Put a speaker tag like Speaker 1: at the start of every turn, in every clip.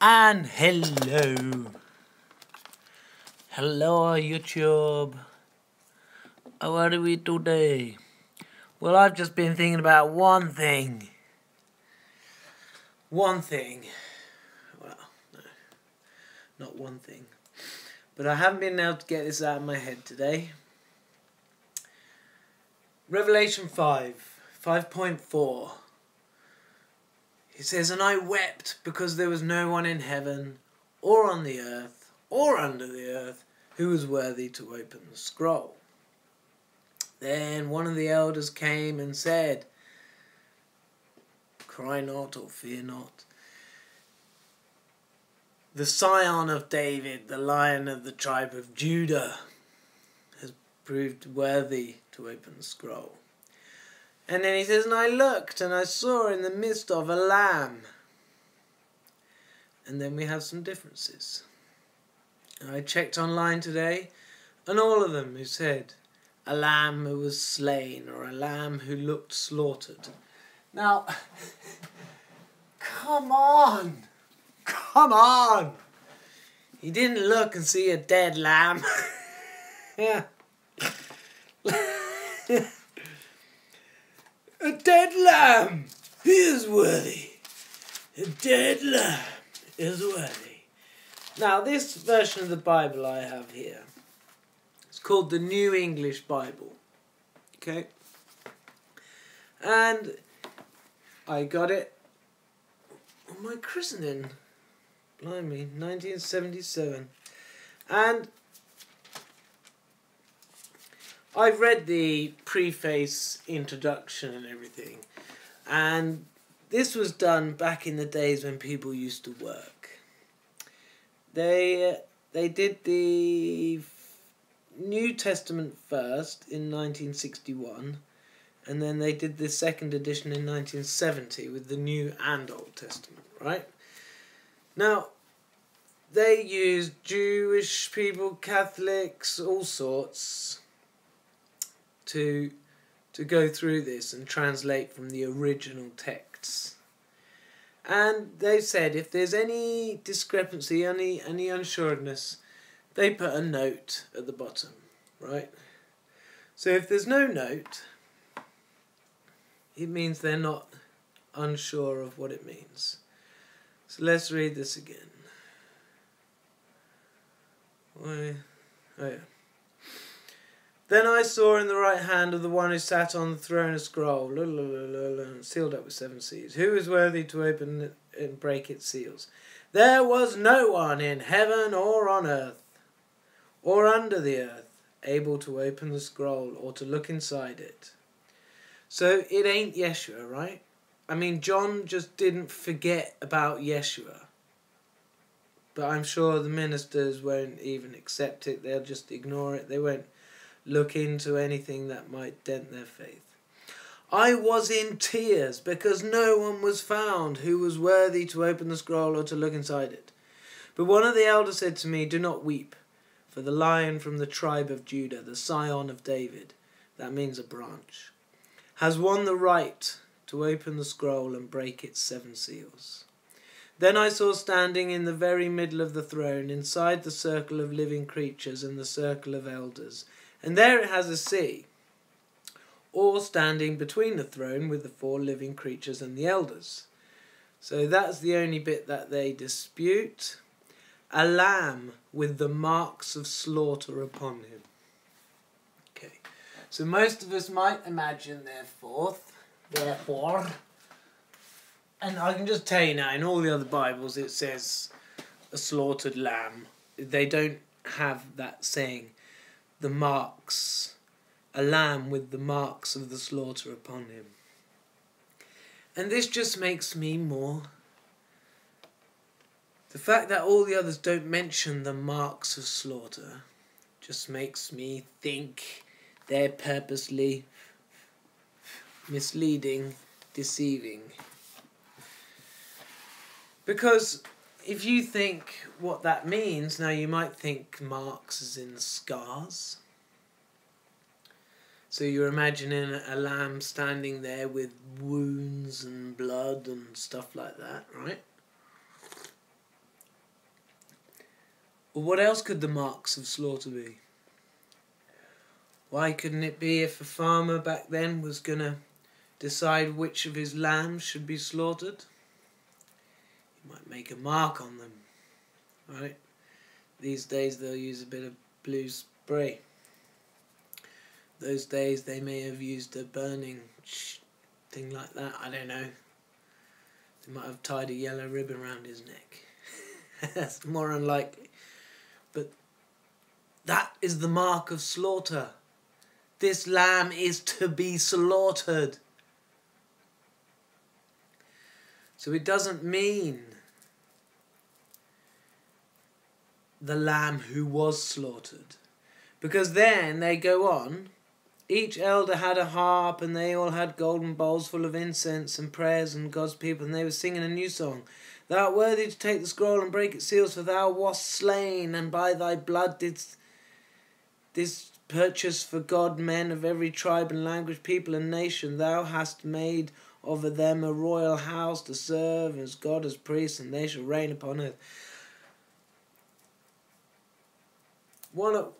Speaker 1: And hello YouTube. How are we today? Well, I've just been thinking about one thing. Well, no, not one thing. But I haven't been able to get this out of my head today. Revelation 5.4. It says, "And I wept because there was no one in heaven, or on the earth, or under the earth, who was worthy to open the scroll. Then one of the elders came and said, 'Cry not or fear not. The Scion of David, the Lion of the tribe of Judah, has proved worthy to open the scroll.' And then he says, 'And I looked, and I saw in the midst of a lamb.'" And then we have some differences. And I checked online today, and all of them who said a lamb who was slain, or a lamb who looked slaughtered. Now, come on! He didn't look and see a dead lamb. Yeah. A dead lamb is worthy. A dead lamb is worthy. Now, this version of the Bible I have here, it's called the New English Bible. Okay? And I got it on my christening. Blimey, 1977. And I've read the preface, introduction and everything. And this was done back in the days when people used to work. They did the New Testament first in 1961. And then they did the second edition in 1970 with the New and Old Testament, right? Now, they used Jewish people, Catholics, all sorts, to go through this and translate from the original texts. And they said if there's any discrepancy, any unsureness, they put a note at the bottom, right? So if there's no note, it means they're not unsure of what it means. So let's read this again. Oh yeah. "Then I saw in the right hand of the one who sat on the throne a scroll, sealed up with 7 seals. Who is worthy to open it and break its seals? There was no one in heaven or on earth or under the earth able to open the scroll or to look inside it." So it ain't Yeshua, right? I mean, John just didn't forget about Yeshua. But I'm sure the ministers won't even accept it. They'll just ignore it. They won't look into anything that might dent their faith. "I was in tears because no one was found who was worthy to open the scroll or to look inside it. But one of the elders said to me, 'Do not weep, for the Lion from the tribe of Judah, the Scion of David,'" that means a branch, "has won the right to open the scroll and break its 7 seals. Then I saw standing in the very middle of the throne, inside the circle of living creatures and the circle of elders, and there it has a sea, or standing between the throne with the 4 living creatures and the elders." So that's the only bit that they dispute. "A lamb with the marks of slaughter upon him." Okay, so most of us might imagine therefore, and I can just tell you now, in all the other Bibles it says a slaughtered lamb. They don't have that saying, the marks, a lamb with the marks of the slaughter upon him. And this just makes me more... The fact that all the others don't mention the marks of slaughter just makes me think they're purposely misleading, deceiving. Because if you think what that means, now you might think marks as in scars. So you're imagining a lamb standing there with wounds and blood and stuff like that, right? Well, what else could the marks of slaughter be? Why couldn't it be if a farmer back then was going to decide which of his lambs should be slaughtered? He might make a mark on them, right? These days they'll use a bit of blue spray. Those days they may have used a burning thing like that, I don't know. They might have tied a yellow ribbon around his neck. That's more unlikely. But that is the mark of slaughter. This lamb is to be slaughtered. So it doesn't mean the lamb who was slaughtered. Because then they go on, each elder had a harp and they all had golden bowls full of incense and prayers and God's people, and they were singing a new song. Thou art worthy to take the scroll and break its seals, for thou wast slain, and by thy blood didst purchase for God men of every tribe and language, people and nation. Thou hast made of them a royal house to serve as God as priests, and they shall reign upon earth. What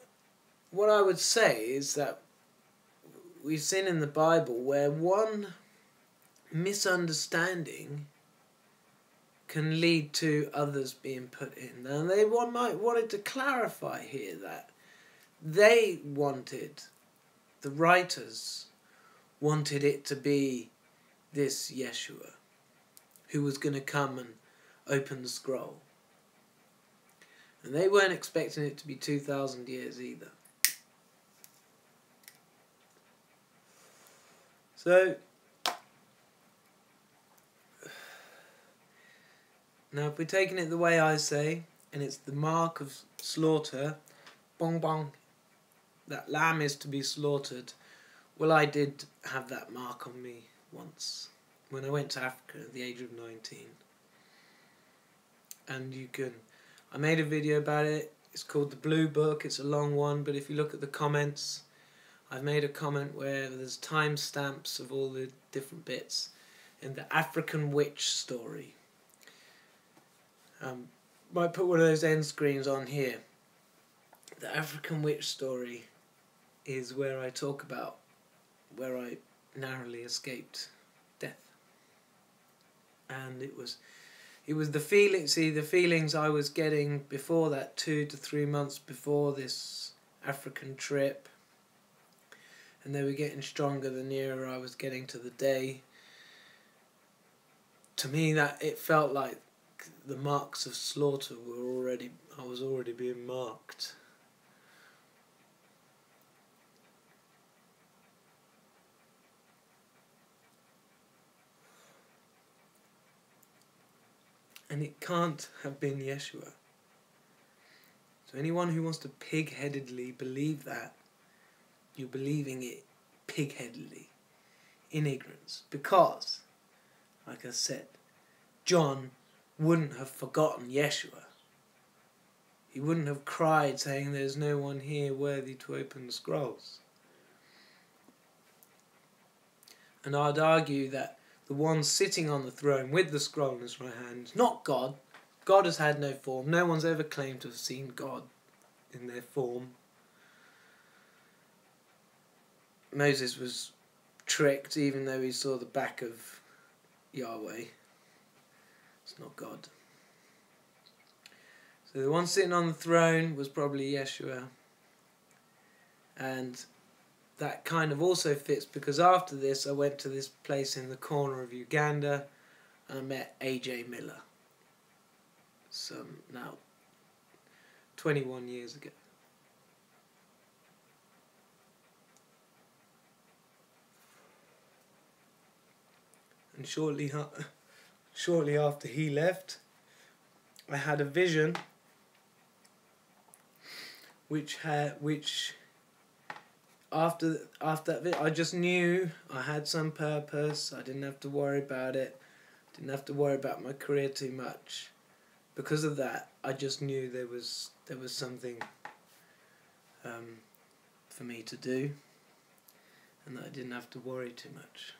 Speaker 1: I would say is that we've seen in the Bible where one misunderstanding can lead to others being put in. And wanted to clarify here that they wanted, the writers wanted it to be this Yeshua who was going to come and open the scroll. And they weren't expecting it to be 2,000 years either. So, now if we're taking it the way I say, and it's the mark of slaughter, bong bong, that lamb is to be slaughtered. Well, I did have that mark on me once, when I went to Africa at the age of 19. And I made a video about it. It's called The Blue Book. It's a long one, but if you look at the comments, I've made a comment where there's timestamps of all the different bits in the African witch story. Might put one of those end screens on here. The African witch story is where I talk about where I narrowly escaped death. And it was the feelings I was getting before that, 2 to 3 months before this African trip, and they were getting stronger the nearer I was getting to the day. To me, that it felt like the marks of slaughter I was already being marked. And it can't have been Yeshua. So anyone who wants to pig-headedly believe that, you're believing it pig-headedly, in ignorance. Because, like I said, John wouldn't have forgotten Yeshua. He wouldn't have cried saying there's no one here worthy to open the scrolls. And I'd argue that the one sitting on the throne with the scroll in his right hand is not God. God has had no form. No one's ever claimed to have seen God in their form. Moses was tricked even though he saw the back of Yahweh. It's not God. So the one sitting on the throne was probably Yeshua. And that kind of also fits because after this I went to this place in the corner of Uganda and I met A.J. Miller. Now 21 years ago. And shortly after he left, I had a vision which after that I just knew I had some purpose. I didn't have to worry about it. Didn't have to worry about my career too much. Because of that, I just knew there was something for me to do, and that I didn't have to worry too much.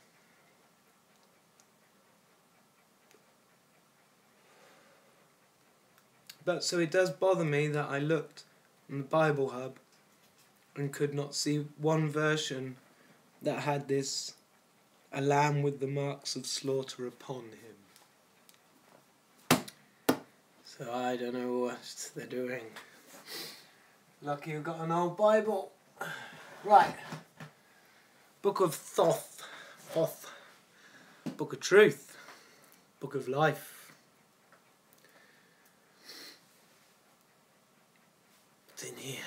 Speaker 1: But so it does bother me that I looked in the Bible Hub and could not see one version that had this, a lamb with the marks of slaughter upon him. So I don't know what they're doing. Lucky you've got an old Bible. Right. Book of Thoth. Thoth. Book of Truth. Book of Life. It's in here.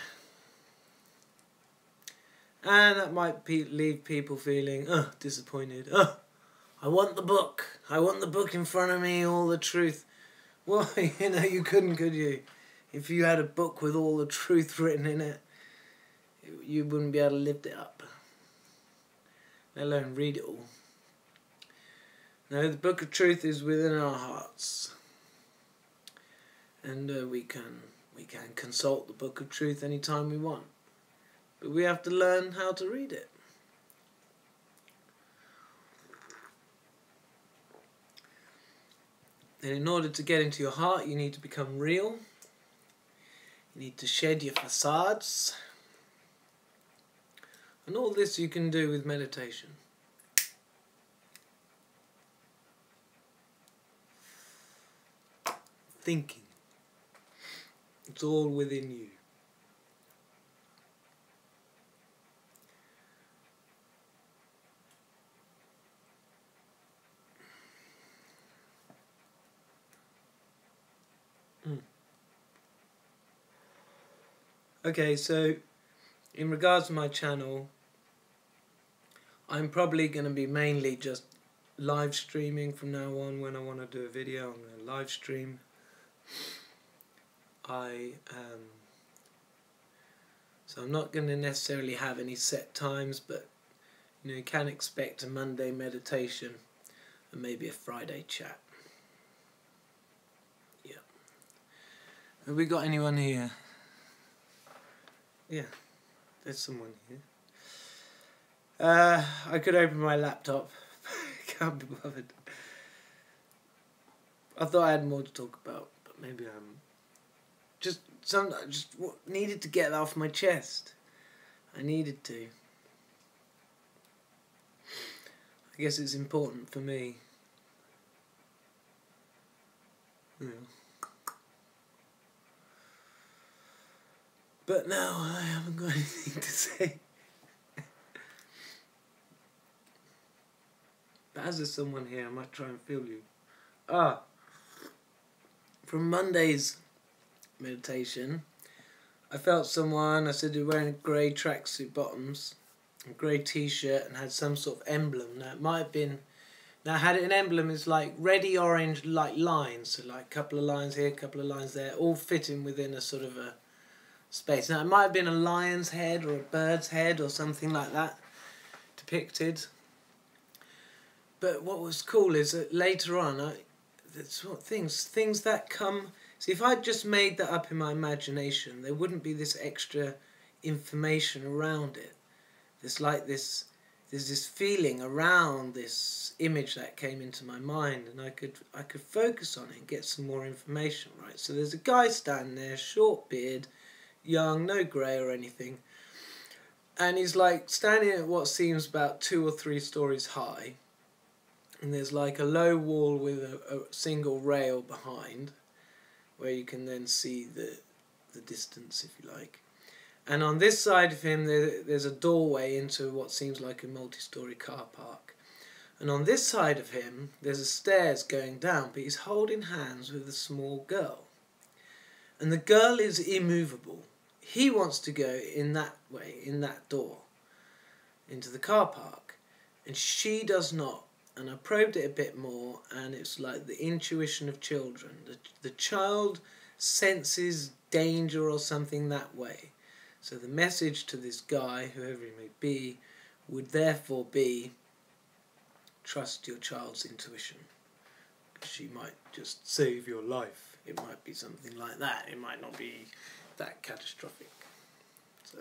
Speaker 1: And that might leave people feeling, disappointed. I want the book. I want the book in front of me, all the truth. Well, you couldn't, could you? If you had a book with all the truth written in it, you wouldn't be able to lift it up. Let alone read it all. No, the book of truth is within our hearts. And we can consult the book of truth anytime we want. But we have to learn how to read it. And in order to get into your heart, you need to become real. You need to shed your facades. And all this you can do with meditation. Thinking. It's all within you. Okay, so in regards to my channel, I'm probably going to be mainly just live streaming from now on. When I want to do a video, I'm going to live stream. So I'm not going to necessarily have any set times, but you can expect a Monday meditation and maybe a Friday chat. Yeah. Have we got anyone here? Yeah, there's someone here. I could open my laptop. Can't be bothered. I thought I had more to talk about, but maybe I'm just needed to get that off my chest. I needed to. I guess it's important for me. Yeah. But now I haven't got anything to say. But as there's someone here, I might try and feel you. From Monday's meditation, I felt someone. I said they were wearing grey tracksuit bottoms, a grey t-shirt, and had some sort of emblem. Now it might have been. Now had an emblem is like reddy orange, like lines. So like a couple of lines here, a couple of lines there, all fitting within a sort of a space. Now it might have been a lion's head or a bird's head or something like that depicted. But what was cool is that later on, things that come. See, if I'd just made that up in my imagination, there wouldn't be this extra information around it. There's this feeling around this image that came into my mind, and I could focus on it and get some more information, right? So there's a guy standing there, short beard, young, no grey or anything, and he's like standing at what seems about 2 or 3 stories high, and there's like a low wall with a single rail behind, where you can then see the distance, if you like. And on this side of him, there's a doorway into what seems like a multi-storey car park. And on this side of him, there's a stairs going down, but he's holding hands with a small girl. And the girl is immovable. He wants to go in that way, in that door, into the car park. And she does not. And I probed it a bit more, and it's like the intuition of children. The child senses danger or something that way. So the message to this guy, whoever he may be, would therefore be, trust your child's intuition. She might just save your life. It might be something like that. It might not be that catastrophic. So,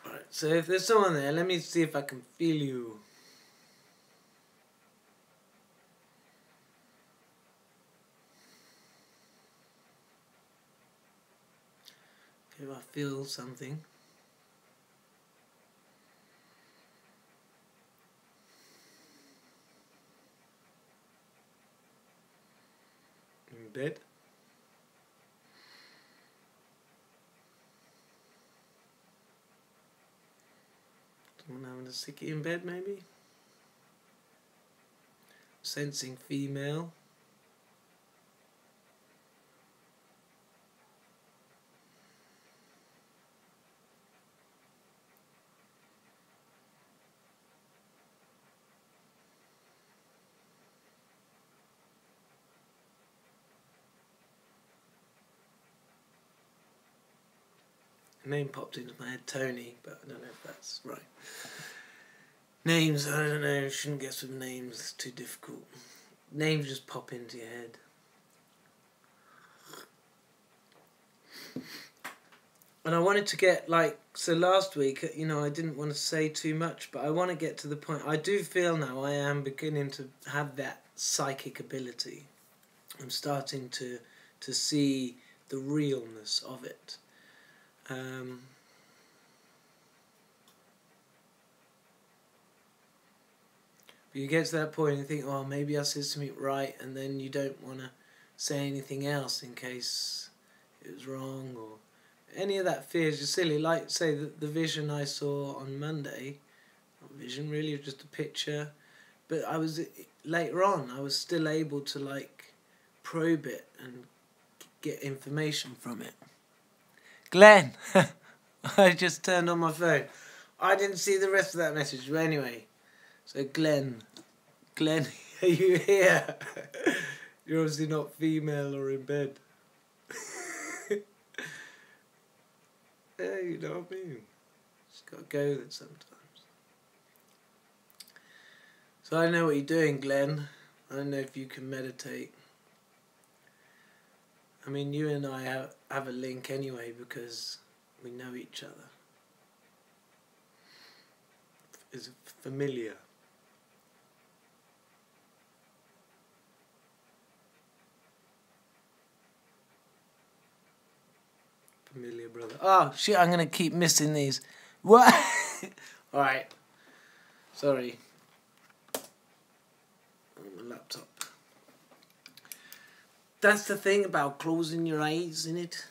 Speaker 1: alright, so if there's someone there, let me see if I can feel you. if I feel something. In bed. Someone having a sickie in bed, maybe? Sensing female. A name popped into my head, Tony, but I don't know if that's right. Names, I don't know, shouldn't guess with names, it's too difficult. Names just pop into your head. And I wanted to get, so last week, I didn't want to say too much, but I want to get to the point. I do feel now I am beginning to have that psychic ability. I'm starting to see the realness of it. But you get to that point and you think, oh, maybe I said something right, and then you don't want to say anything else in case it was wrong, or any of that fear is just silly. Like, say, the vision I saw on Monday, not vision really, it was just a picture, but later on, I was still able to, probe it and get information from it. Glenn! I just turned on my phone. I didn't see the rest of that message, but anyway. So Glenn, are you here? You're obviously not female or in bed. Yeah, you know what I mean? Just gotta go with it sometimes. So I know what you're doing, Glenn. I don't know if you can meditate. I mean, you and I have a link anyway because we know each other. It's familiar. Familiar brother. Oh shit, I'm gonna keep missing these. What? Alright. Sorry. On my laptop. That's the thing about closing your eyes, isn't it?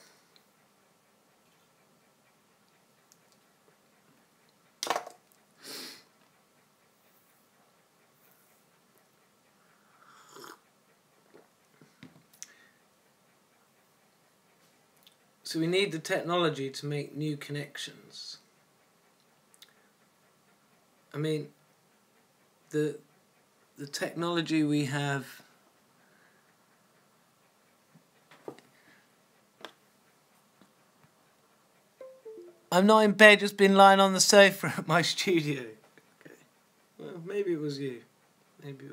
Speaker 1: So we need the technology to make new connections. I mean, the technology we have. I'm not in bed, just been lying on the sofa at my studio. Okay. Well, maybe it was you. Maybe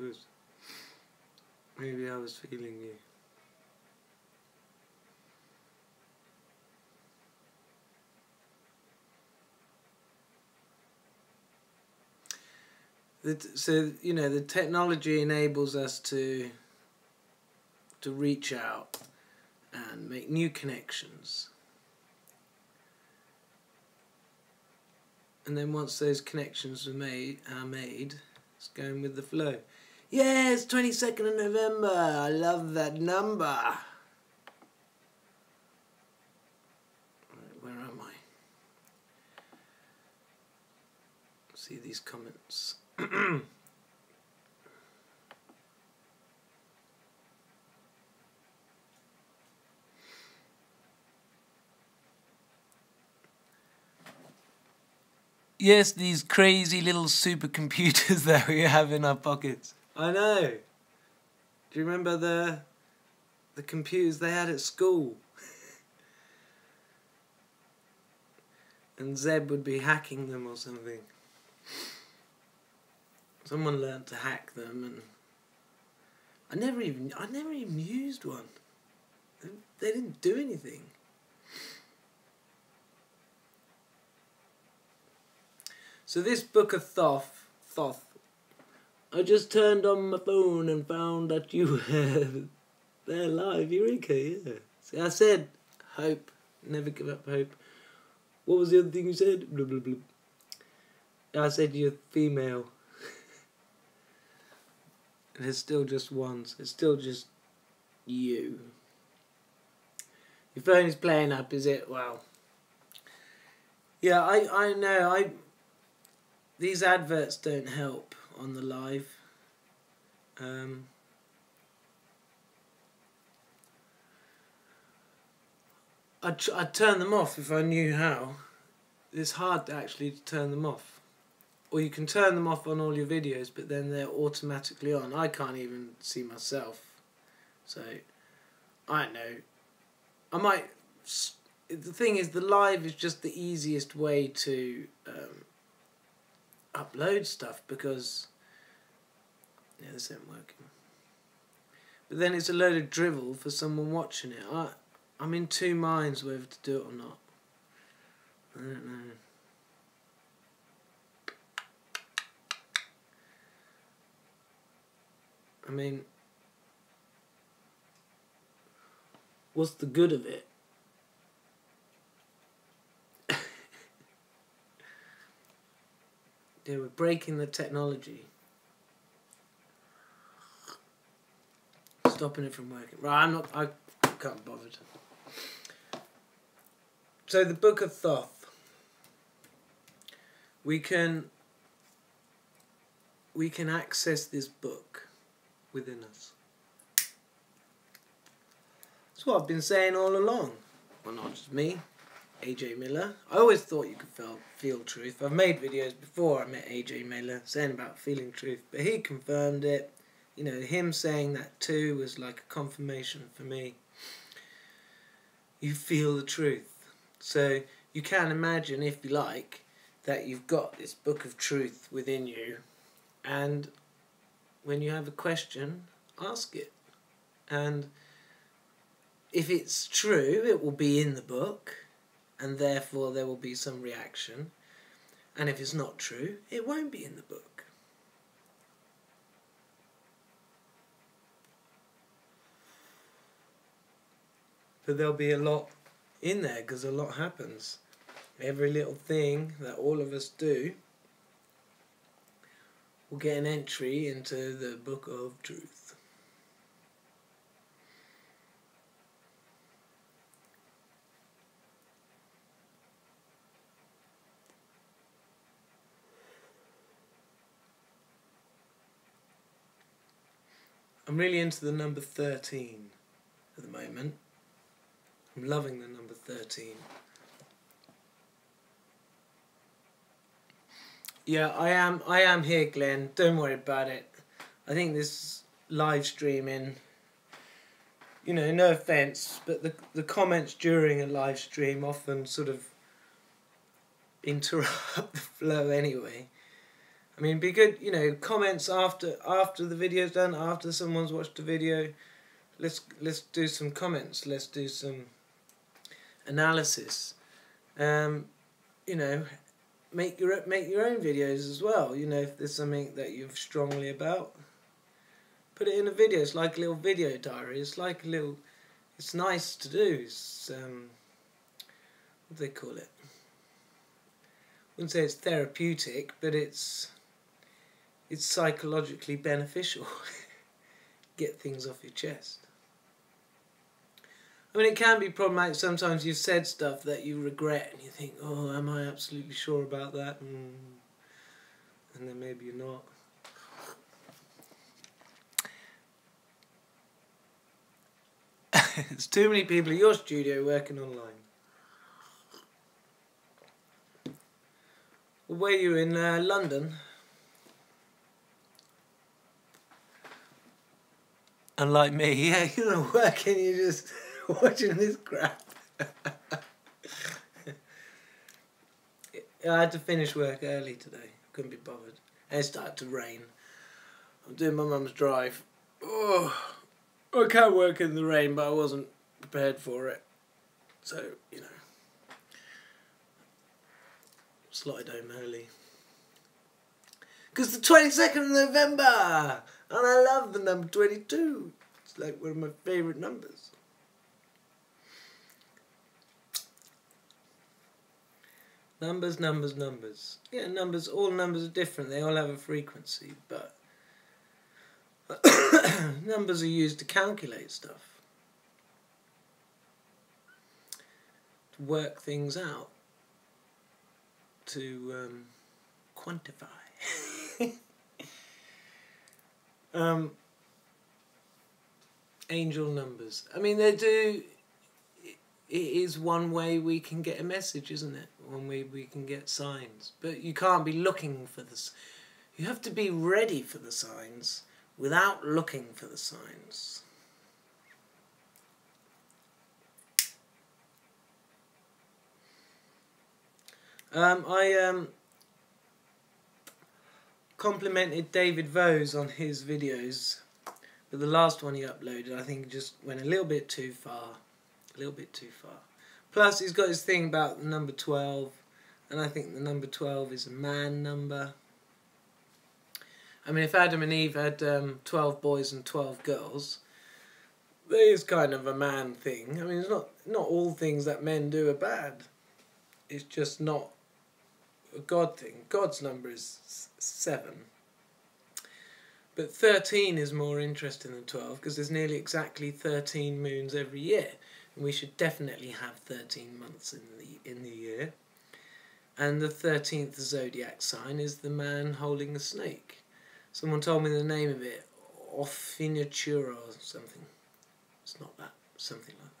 Speaker 1: I was feeling you. So, the technology enables us to reach out and make new connections. And then once those connections are made, it's going with the flow. Yeah, it's 22nd of November. I love that number. Right, where am I? See these comments. Yes, these crazy little supercomputers that we have in our pockets. I know. Do you remember the computers they had at school? And Zeb would be hacking them or something. Someone learned to hack them, and I never even used one. They didn't do anything. So this book of Thoth, I just turned on my phone and found that you were there live. Eureka, yeah. See, I said hope, never give up hope. What was the other thing you said? Blah, blah, blah. I said you're female. And it's still just once. It's still just you. Your phone is playing up, is it? Wow. Yeah, I know. These adverts don't help on the live. I'd turn them off if I knew how. It's hard actually to turn them off. Or you can turn them off on all your videos, but then they're automatically on. I can't even see myself. So, I don't know. I might... The thing is, the live is just the easiest way to upload stuff, because... Yeah, this ain't working. But then it's a load of drivel for someone watching it. I'm in two minds whether to do it or not. I don't know. I mean, what's the good of it? Yeah, we're breaking the technology. Stopping it from working. Right, I can't be bothered. So the Book of Thoth. We can access this book within us. That's what I've been saying all along. Well, not just me, AJ Miller. I always thought you could feel truth. I've made videos before I met AJ Miller saying about feeling truth, but he confirmed it. You know, him saying that too was like a confirmation for me. You feel the truth. So you can imagine, if you like, that you've got this book of truth within you, and when you have a question, ask it. And if it's true, it will be in the book, and therefore there will be some reaction. And if it's not true, it won't be in the book. But there'll be a lot in there, because a lot happens. Every little thing that all of us do will get an entry into the book of truth. I'm really into the number 13 at the moment. I'm loving the number 13. Yeah, I am here, Glenn. Don't worry about it. I think this live streaming, you know, no offence, but the comments during a live stream often sort of interrupt the flow anyway. I mean, be good, you know, comments after the video's done, after someone's watched the video. Let's do some comments. Let's do some analysis. You know, make your own videos as well. You know, if there's something that you're strongly about, put it in a video. It's like a little video diary. It's like a little. It's nice to do. It's what do they call it? I wouldn't say it's therapeutic, but it's psychologically beneficial. Get things off your chest. I mean, it can be problematic. Sometimes you've said stuff that you regret and you think, oh, am I absolutely sure about that? And then maybe you're not. There's too many people at your studio working online. Well, were you in London? Unlike me, yeah, you're not working, you're just watching this crap. I had to finish work early today. Couldn't be bothered. And it started to rain. I'm doing my mum's drive. Oh, I can't work in the rain, but I wasn't prepared for it. So, you know, slotted home early. Because the 22nd of November! And I love the number 22. It's like one of my favourite numbers. Numbers, numbers, numbers. Yeah, numbers, all numbers are different. They all have a frequency, but numbers are used to calculate stuff. To work things out. To quantify. Angel numbers. I mean, they do... It is one way we can get a message, isn't it? One way we can get signs. But you can't be looking for this. You have to be ready for the signs without looking for the signs. I complimented David Vose on his videos, but the last one he uploaded I think just went a little bit too far. A little bit too far. Plus he's got his thing about the number 12, and I think the number 12 is a man number. I mean, if Adam and Eve had 12 boys and 12 girls, that is kind of a man thing. I mean, it's not all things that men do are bad. It's just not a God thing. God's number is 7. But 13 is more interesting than 12 because there's nearly exactly 13 moons every year. And we should definitely have 13 months in the year. And the 13th zodiac sign is the man holding a snake. Someone told me the name of it, Offinatura or something. It's not that, something like that.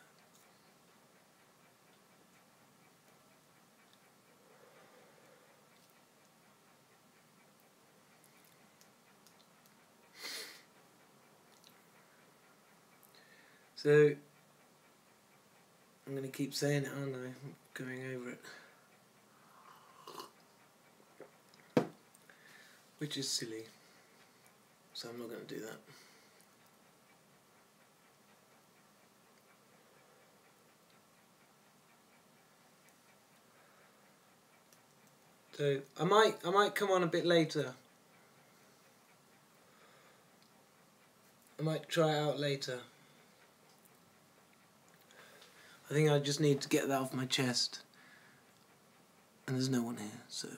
Speaker 1: So, I'm going to keep saying it, aren't I? I'm going over it. Which is silly. So I'm not going to do that. So I might come on a bit later. I might try it out later. I think I just need to get that off my chest. And there's no one here, so...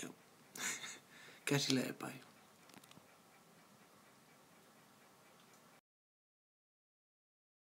Speaker 1: Yep. Catch you later, bye.